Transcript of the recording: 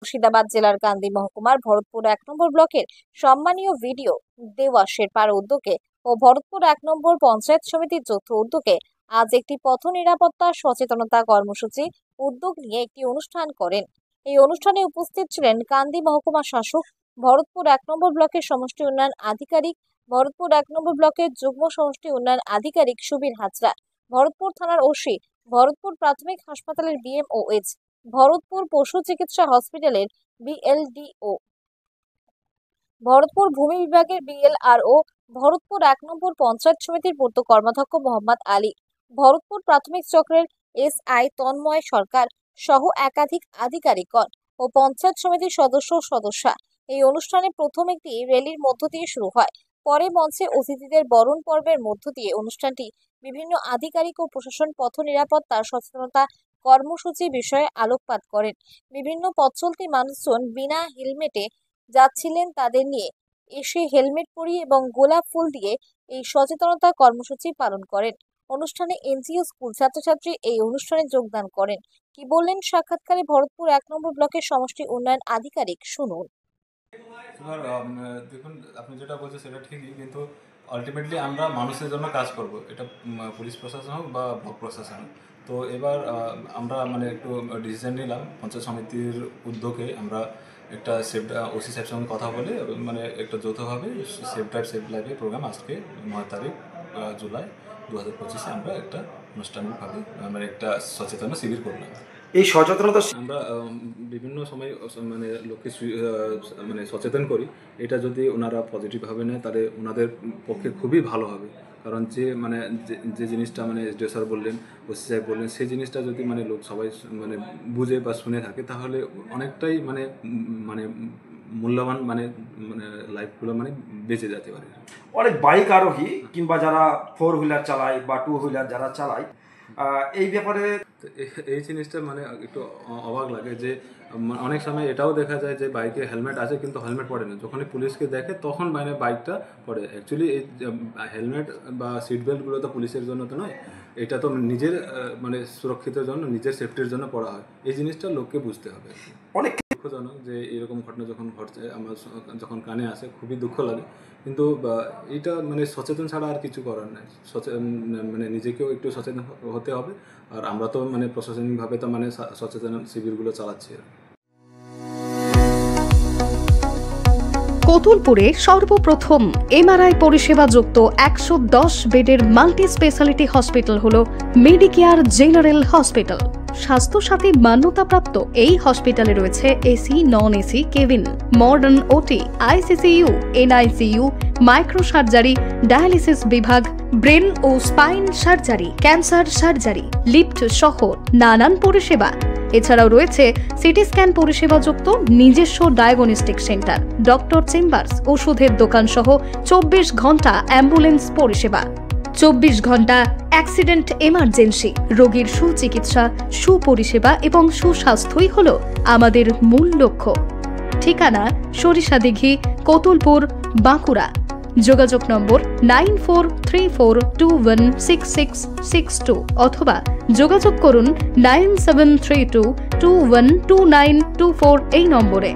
মুর্শিদাবাদ জেলার কান্দি মহকুমার ভরতপুর ১ নম্বর ব্লকের সম্মানীয় ভিডিও দেওয়া শেরপার উদ্যোগে ও ভরতপুর ১ নম্বর পঞ্চায়েত সমিতির যৌথ উদ্যোগে আজ একটি পথ নিরাপত্তা সচেতনতা কর্মসূচি উদ্যোগ নিয়ে একটি অনুষ্ঠান করেন। এই অনুষ্ঠানে উপস্থিত ছিলেন কান্দি মহকুমা শাসক, ভরতপুর ১ নম্বর ব্লকের সমষ্টি উন্নয়ন আধিকারিক, ভরতপুর ১ নম্বর ব্লকের যুগ্ম সমষ্টি উন্নয়ন আধিকারিক সুবীর হাজরা, ভরতপুর থানার ওসি, ভরতপুর প্রাথমিক হাসপাতালের বিএমওএইচ, ভরতপুর পশু চিকিৎসা হসপিটালের বিএলডিও, ভরতপুর ভূমি বিভাগের বিএলআরও, ভরতপুর ১ নম্বর পঞ্চায়েত সমিতির পূর্ত কর্মাধ্যক্ষ মোহাম্মদ আলী, ভরতপুর প্রাথমিক চক্রের এসআই তন্ময় সরকার সহ একাধিক আধিকারিকগণ ও পঞ্চায়েত সমিতির সদস্য ও সদস্যা। এই অনুষ্ঠানে প্রথম একটি র্যালির মধ্য দিয়ে শুরু হয়। পরে মঞ্চে অতিথিদের বরণ পর্বের মধ্য দিয়ে অনুষ্ঠানটি বিভিন্ন আধিকারিক ও প্রশাসন পথ নিরাপত্তা সচেতনতা কর্মসূচি বিষয়ে আলোকপাত করেন। বিভিন্ন পথচলতি মানুষজন বিনা হেলমেটে যাচ্ছিলেন, তাদের নিয়ে এসে হেলমেট পরিয়ে এবং গোলাপ ফুল দিয়ে এই সচেতনতা কর্মসূচি পালন করেন। অনুষ্ঠানে এনজিও স্কুল ছাত্রছাত্রী এই অনুষ্ঠানে যোগদান করেন। কি বললেন সাক্ষাৎকারে ভরতপুর ১ নম্বর ব্লকের সমষ্টি উন্নয়ন আধিকারিক, শুনুন। দেখুন, আপনি যেটা বলছেন সেটা ঠিকই, কিন্তু আলটিমেটলি আমরা মানুষের জন্য কাজ করব, এটা পুলিশ প্রশাসন হোক বা ব্লক প্রশাসন হোক। তো এবার আমরা একটু ডিসিশন নিলাম পঞ্চায়েত সমিতির উদ্যোগে আমরা একটা ওসি সাহেবের সঙ্গে কথা বলে একটা যৌথভাবে সেফ ড্রাইভ সেফ লাইফের প্রোগ্রাম আজকে ৯ তারিখ জুলাই 2025 আমরা একটা আনুষ্ঠানিকভাবে একটা সচেতনতা শিবির করলাম। এই সচেতনতা আমরা বিভিন্ন সময় লোককে সচেতন করি। এটা যদি ওনারা পজিটিভভাবে নেয় তাহলে ওনাদের পক্ষে খুবই ভালো হবে। কারণ যে জিনিসটা এসডিও স্যার বললেন, ওসি সাহেব বললেন, সেই জিনিসটা যদি লোক সবাই বুঝে বা শুনে থাকে তাহলে অনেকটাই মূল্যবান লাইফগুলো বেঁচে যেতে পারে। অনেক বাইক আরোহী কিংবা যারা 4 হুইলার চালায় বা 2 হুইলার যারা চালায়, এই ব্যাপারে এই জিনিসটা একটু অবাক লাগে যে অনেক সময় এটাও দেখা যায় যে বাইকে হেলমেট আছে কিন্তু হেলমেট পরে না, যখন পুলিশকে দেখে তখন বাইকটা পরে। অ্যাকচুয়ালি এই হেলমেট বা সিট বেল্টগুলো তো পুলিশের জন্য তো নয়, এটা তো নিজের সুরক্ষিতের জন্য, নিজের সেফটির জন্য পড়া হয়। এই জিনিসটা লোককে বুঝতে হবে। অনেক দুঃখজনক যে এরকম ঘটনা যখন ঘটছে, আমার যখন কানে আসে খুবই দুঃখ লাগে। কিন্তু এইটা সচেতন ছাড়া আর কিছু করার নাই। নিজেকেও একটু সচেতন হতে হবে। আর আমরা তো প্রশাসনিকভাবে তো সচেতন শিবিরগুলো চালাচ্ছি। কতুলপুরে সর্বপ্রথম এমআরআই পরিষেবা যুক্ত ১১০ বেডের মাল্টি স্পেশালিটি হসপিটাল হলো মেডিকেয়ার জেনারেল হসপিটাল। স্বাস্থ্যসাথী মান্যতাপ্রাপ্ত এই হসপিটালে রয়েছে AC, non AC cabin, modern OT, ICCU, NICU, micro surgery, dialysis বিভাগ, ব্রেন ও spine surgery, cancer surgery, lift সহ নানান পরিষেবা। এছাড়াও রয়েছে সিটি স্ক্যান পরিষেবা যুক্ত নিজস্ব ডায়াগনস্টিক সেন্টার, ডক্টর চেম্বার্স, ওষুধের দোকান সহ ২৪ ঘন্টা অ্যাম্বুলেন্স পরিষেবা, ২৪ ঘন্টা অ্যাক্সিডেন্ট এমার্জেন্সি। রোগীর সুচিকিৎসা, সুপরিষেবা এবং সুস্বাস্থ্যই হল আমাদের মূল লক্ষ্য। ঠিকানা সরিষাদিঘি, কতুলপুর, বাঁকুড়া। যোগাযোগ নম্বর 9434216662 অথবা যোগাযোগ করুন 9732212924 এই নম্বরে।